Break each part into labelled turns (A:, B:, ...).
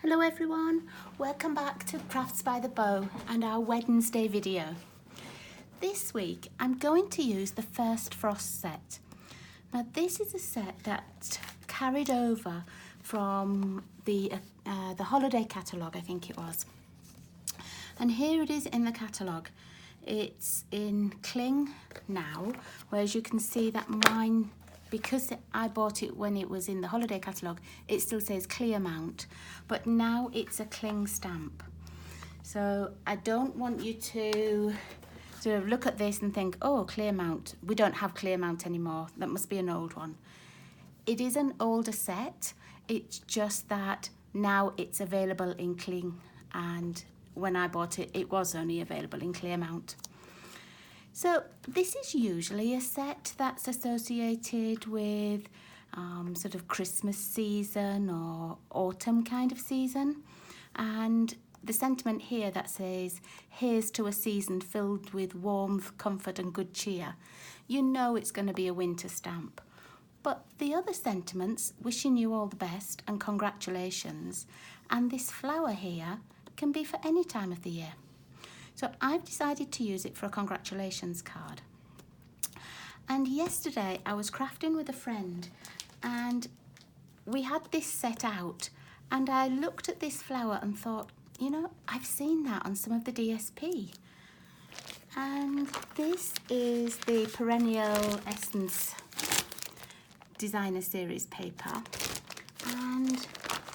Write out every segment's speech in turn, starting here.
A: Hello everyone, welcome back to Crafts by the Bow and our Wednesday video. This week I'm going to use the First Frost set. Now this is a set that carried over from the holiday catalogue, I think it was. And here it is in the catalogue. It's in cling now, whereas you can see that mine, because I bought it when it was in the holiday catalogue, it still says clear mount, but now it's a cling stamp. So I don't want you to sort of look at this and think, oh, clear mount. We don't have clear mount anymore. That must be an old one. It is an older set. It's just that now it's available in cling, and when I bought it, it was only available in clear mount. So this is usually a set that's associated with sort of Christmas season or autumn kind of season. And the sentiment here that says, here's to a season filled with warmth, comfort and good cheer. You know it's going to be a winter stamp. But the other sentiments, wishing you all the best and congratulations, and this flower here can be for any time of the year. So I've decided to use it for a congratulations card. And yesterday I was crafting with a friend and we had this set out, and I looked at this flower and thought, you know, I've seen that on some of the DSP. And this is the Perennial Essence Designer Series paper, and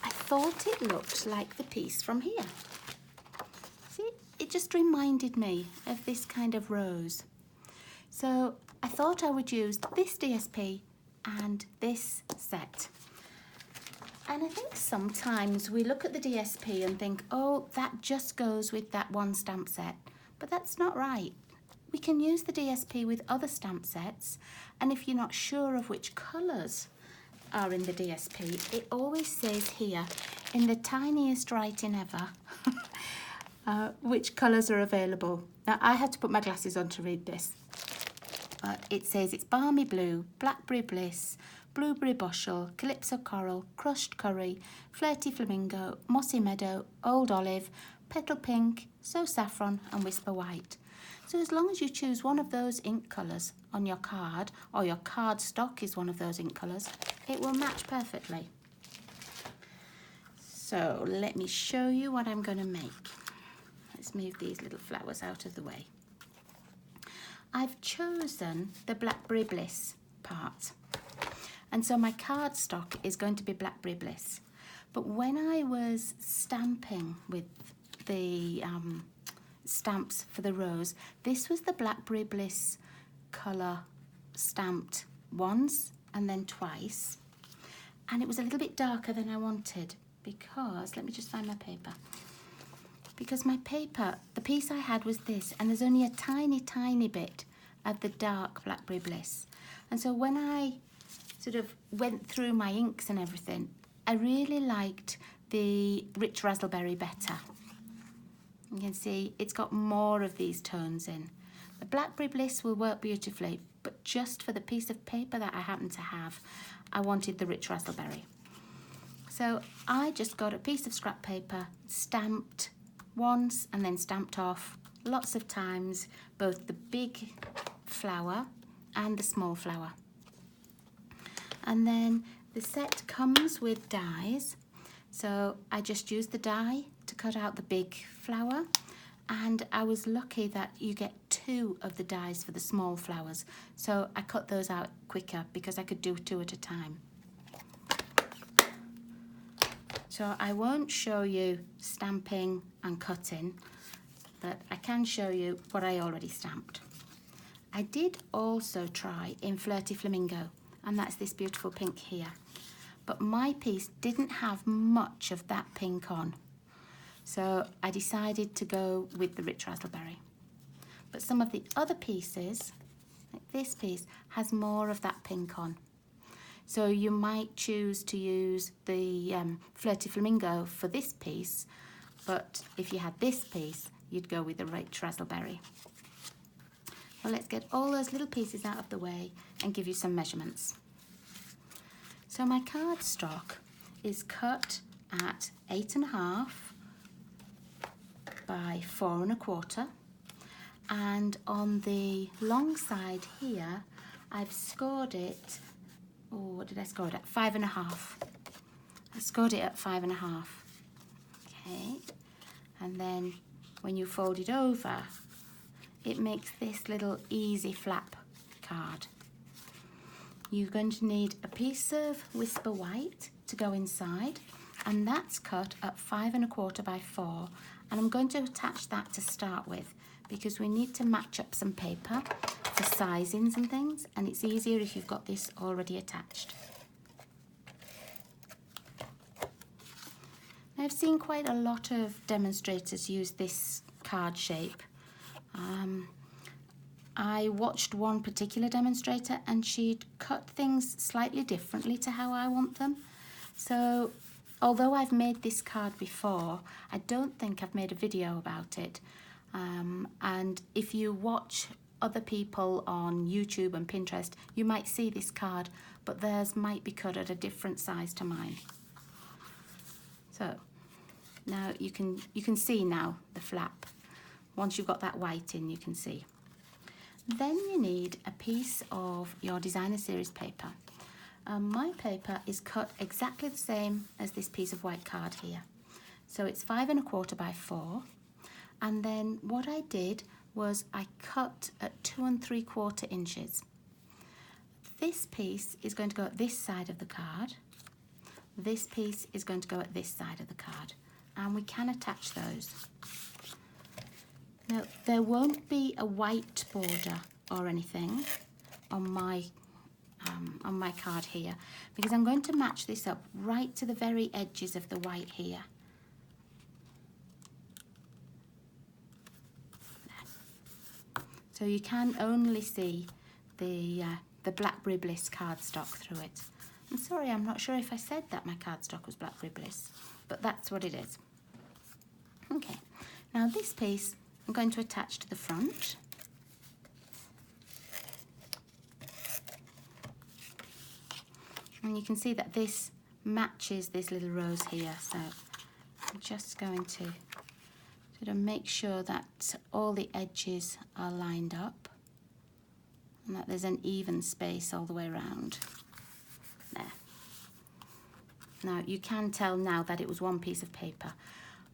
A: I thought it looked like the piece from here. See, it just reminded me of this kind of rose. So I thought I would use this DSP and this set. And I think sometimes we look at the DSP and think, oh, that just goes with that one stamp set. But that's not right. We can use the DSP with other stamp sets, and if you're not sure of which colours are in the DSP, it always says here, in the tiniest writing ever, which colours are available. Now, I had to put my glasses on to read this. It says it's Balmy Blue, Blackberry Bliss, Blueberry Bushel, Calypso Coral, Crushed Curry, Flirty Flamingo, Mossy Meadow, Old Olive, Petal Pink, So Saffron and Whisper White. So as long as you choose one of those ink colours on your card, or your card stock is one of those ink colours, it will match perfectly. So let me show you what I'm going to make. Let's move these little flowers out of the way. I've chosen the Blackberry Bliss part. And so my card stock is going to be Blackberry Bliss. But when I was stamping with the stamps for the rose, this was the Blackberry Bliss colour stamped once and then twice. And it was a little bit darker than I wanted because, let me just find my paper. Because my paper, the piece I had was this, and there's only a tiny, tiny bit of the dark Blackberry Bliss. And so when I sort of went through my inks and everything, I really liked the Rich Razzleberry better. You can see it's got more of these tones in. The Blackberry Bliss will work beautifully, but just for the piece of paper that I happen to have, I wanted the Rich Razzleberry. So I just got a piece of scrap paper, stamped once and then stamped off lots of times, both the big flower and the small flower. And then the set comes with dies. So I just used the die to cut out the big flower, and I was lucky that you get 2 of the dies for the small flowers. So I cut those out quicker because I could do 2 at a time. So I won't show you stamping and cutting, but I can show you what I already stamped. I did also try in Flirty Flamingo, and that's this beautiful pink here. But my piece didn't have much of that pink on. So I decided to go with the Rich Razzleberry. But some of the other pieces, like this piece, has more of that pink on. So you might choose to use the Flirty Flamingo for this piece, but if you had this piece, you'd go with the Rich Razzleberry. Well, let's get all those little pieces out of the way and give you some measurements. So my cardstock is cut at 8.5 by 4.25, and on the long side here I've scored it, oh, what did I score it at? 5.5. I scored it at 5.5. Okay, and then when you fold it over, it makes this little easy flap card. You're going to need a piece of Whisper White to go inside, and that's cut at 5.25 by 4, and I'm going to attach that to start with because we need to match up some paper for sizings and things, and it's easier if you've got this already attached. Now, I've seen quite a lot of demonstrators use this card shape. I watched one particular demonstrator and she'd cut things slightly differently to how I want them. So although I've made this card before, I don't think I've made a video about it. And if you watch other people on YouTube and Pinterest, you might see this card, but theirs might be cut at a different size to mine. So now you can see now the flap. Once you've got that white in, you can see. Then you need a piece of your designer series paper. My paper is cut exactly the same as this piece of white card here. So it's 5.25 by 4. And then what I did was I cut at 2 3/4 inches. This piece is going to go at this side of the card. This piece is going to go at this side of the card. And we can attach those. Now, there won't be a white border or anything on my card here because I'm going to match this up right to the very edges of the white here. So you can only see the Blackberry Bliss cardstock through it. I'm sorry, I'm not sure if I said that my cardstock was Blackberry Bliss, but that's what it is. Okay, now this piece I'm going to attach to the front. And you can see that this matches this little rose here, so I'm just going to sort of make sure that all the edges are lined up and that there's an even space all the way around. There. Now you can tell now that it was one piece of paper,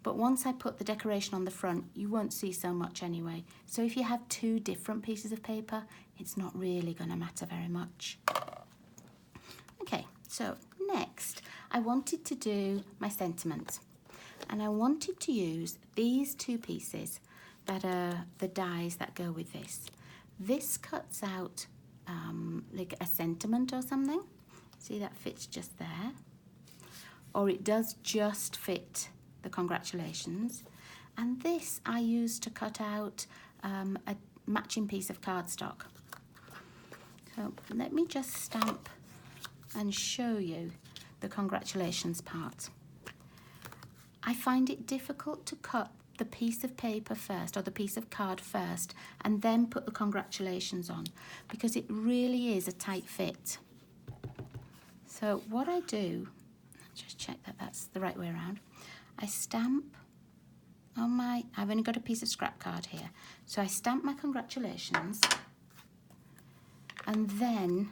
A: but once I put the decoration on the front, you won't see so much anyway. So if you have two different pieces of paper, it's not really going to matter very much. Okay, so next I wanted to do my sentiment, and I wanted to use these two pieces that are the dies that go with this. This cuts out like a sentiment or something. See, that fits just there. Or it does just fit the congratulations. And this I used to cut out a matching piece of cardstock. So let me just stamp and show you the congratulations part. I find it difficult to cut the piece of paper first or the piece of card first and then put the congratulations on because it really is a tight fit. So what I do, just check that that's the right way around, I stamp on my, I've only got a piece of scrap card here, so I stamp my congratulations and then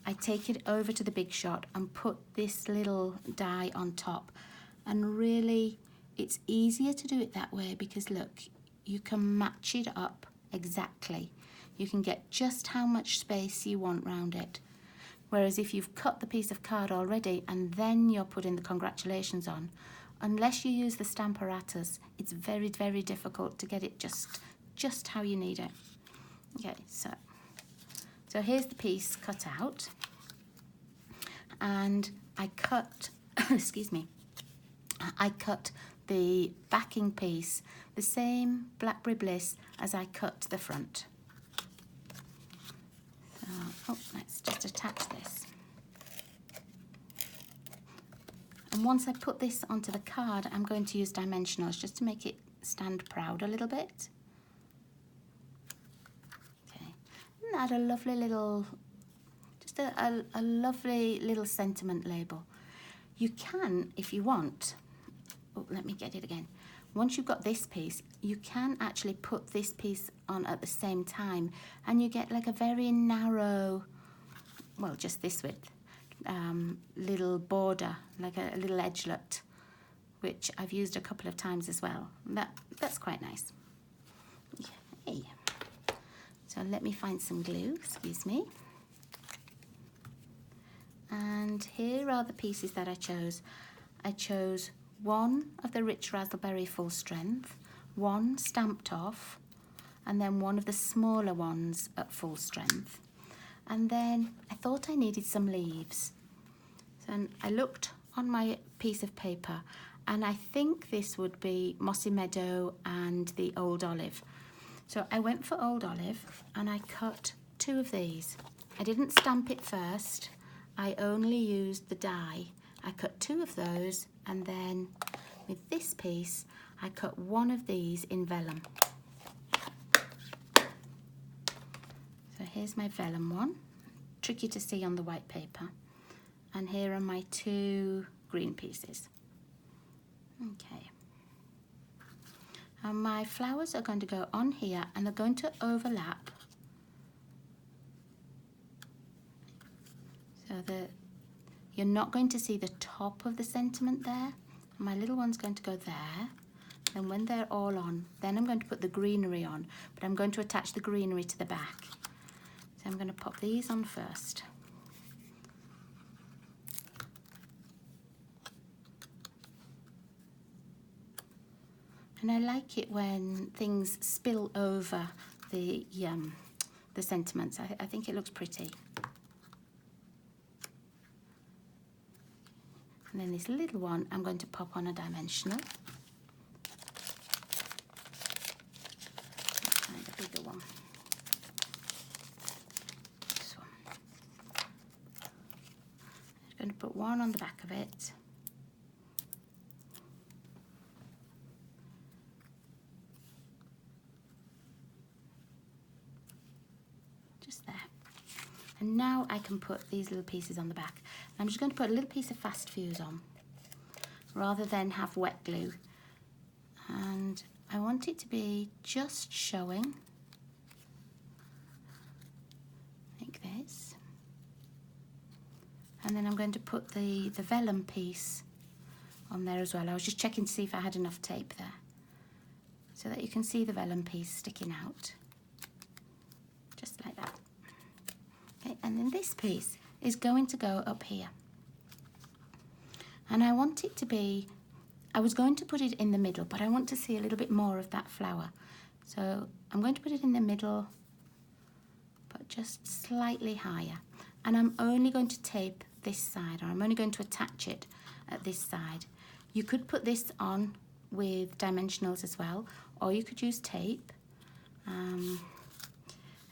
A: I take it over to the Big Shot and put this little die on top. And really, it's easier to do it that way because look, you can match it up exactly. You can get just how much space you want round it. Whereas if you've cut the piece of card already and then you're putting the congratulations on, unless you use the Stamparatus, it's very, very difficult to get it just how you need it. Okay, so here's the piece cut out. And I cut, excuse me, I cut the backing piece the same Blackberry Bliss as I cut the front. So, let's just attach this. And once I put this onto the card, I'm going to use dimensionals just to make it stand proud a little bit. Okay, isn't that a lovely little, just a lovely little sentiment label? You can, if you want, oh, let me get it again. Once you've got this piece, you can actually put this piece on at the same time, and you get like a very narrow, well, just this width, little border, like a little edgelet, which I've used a couple of times as well. That's quite nice. Okay. So let me find some glue, excuse me. And here are the pieces that I chose. I chose one of the Rich Raspberry Full Strength, one stamped off, and then one of the smaller ones at full strength. And then I thought I needed some leaves. So I looked on my piece of paper, and I think this would be Mossy Meadow and the Old Olive. So I went for Old Olive, and I cut 2 of these. I didn't stamp it first, I only used the die. I cut 2 of those, and then with this piece I cut 1 of these in vellum. So here's my vellum one, tricky to see on the white paper, and here are my 2 green pieces. Okay, and my flowers are going to go on here, and they're going to overlap so that you're not going to see the top of the sentiment there. My little one's going to go there, and when they're all on, then I'm going to put the greenery on, but I'm going to attach the greenery to the back. So I'm going to pop these on first. And I like it when things spill over the sentiments. I think it looks pretty. And then this little one, I'm going to pop on a dimensional. Let's find a bigger one. This one. I'm just going to put one on the back of it. Just there. And now I can put these little pieces on the back. I'm just going to put a little piece of fast fuse on rather than have wet glue. And I want it to be just showing like this. And then I'm going to put the vellum piece on there as well. I was just checking to see if I had enough tape there so that you can see the vellum piece sticking out. Just like that. Okay, and then this piece is going to go up here. And I want it to be, I was going to put it in the middle, but I want to see a little bit more of that flower. So I'm going to put it in the middle, but just slightly higher. And I'm only going to tape this side, or I'm only going to attach it at this side. You could put this on with dimensionals as well, or you could use tape.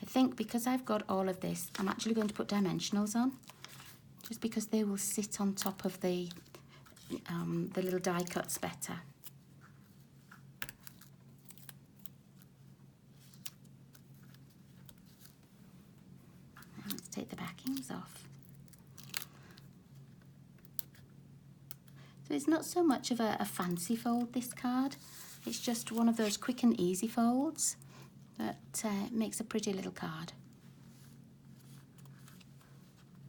A: I think because I've got all of this, I'm actually going to put dimensionals on, just because they will sit on top of the little die cuts better. And let's take the backings off. So it's not so much of a fancy fold, this card. It's just one of those quick and easy folds that makes a pretty little card.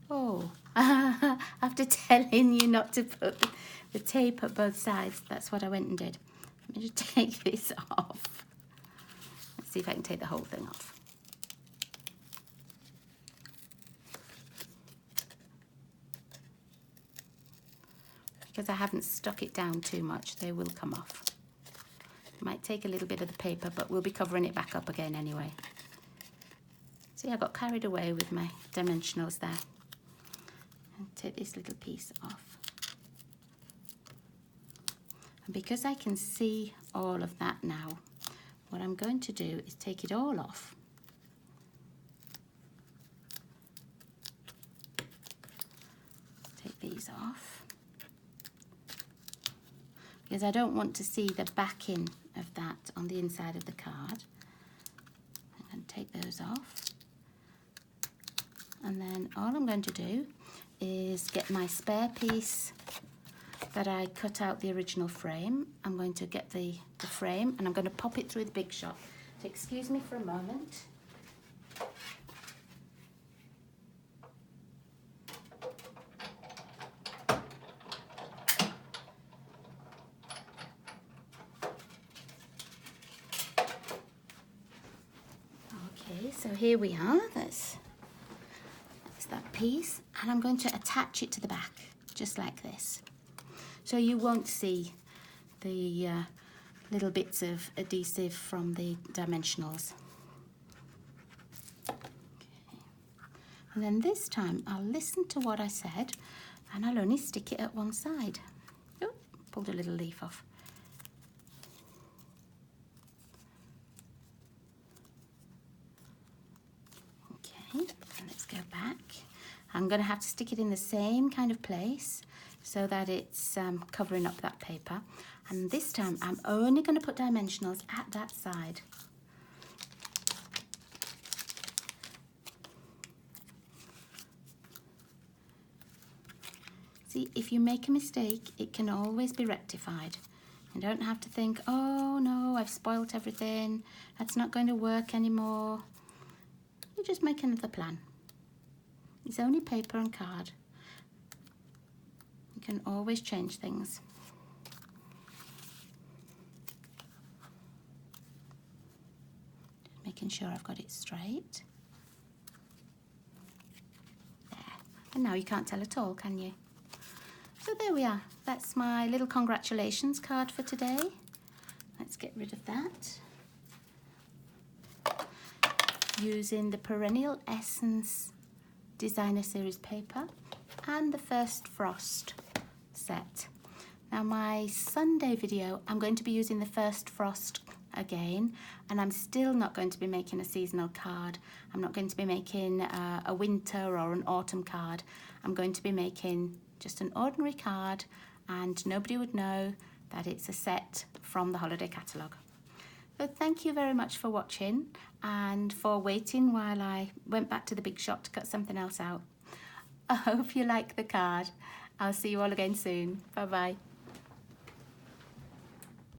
A: Oh, after telling you not to put the tape at both sides, that's what I went and did. Let me just take this off. Let's see if I can take the whole thing off. Because I haven't stuck it down too much, they will come off. Might take a little bit of the paper, but we'll be covering it back up again anyway. See, I got carried away with my dimensionals there. And take this little piece off. And because I can see all of that now, what I'm going to do is take it all off. Take these off. Because I don't want to see the backing of that on the inside of the card. I'm going to take those off. And then all I'm going to do is get my spare piece that I cut out the original frame. I'm going to get the frame and I'm going to pop it through the Big Shot. So excuse me for a moment. Okay, so here we are. That's that piece, and I'm going to attach it to the back, just like this. So you won't see the little bits of adhesive from the dimensionals. Okay. And then this time I'll listen to what I said and I'll only stick it at one side. Oh, pulled a little leaf off. Okay, let's go back. I'm going to have to stick it in the same kind of place so that it's covering up that paper. And this time I'm only going to put dimensionals at that side. See, if you make a mistake, it can always be rectified. You don't have to think, oh no, I've spoilt everything, that's not going to work anymore. You just make another plan. It's only paper and card. You can always change things. Just making sure I've got it straight. There. And now you can't tell at all, can you? So there we are. That's my little congratulations card for today. Let's get rid of that. Using the Perennial Essence Designer Series paper and the First Frost set. Now my Sunday video, I'm going to be using the First Frost again, and I'm still not going to be making a seasonal card. I'm not going to be making a winter or an autumn card. I'm going to be making just an ordinary card, and nobody would know that it's a set from the holiday catalogue. So thank you very much for watching and for waiting while I went back to the Big Shot to cut something else out. I hope you like the card. I'll see you all again soon. Bye bye.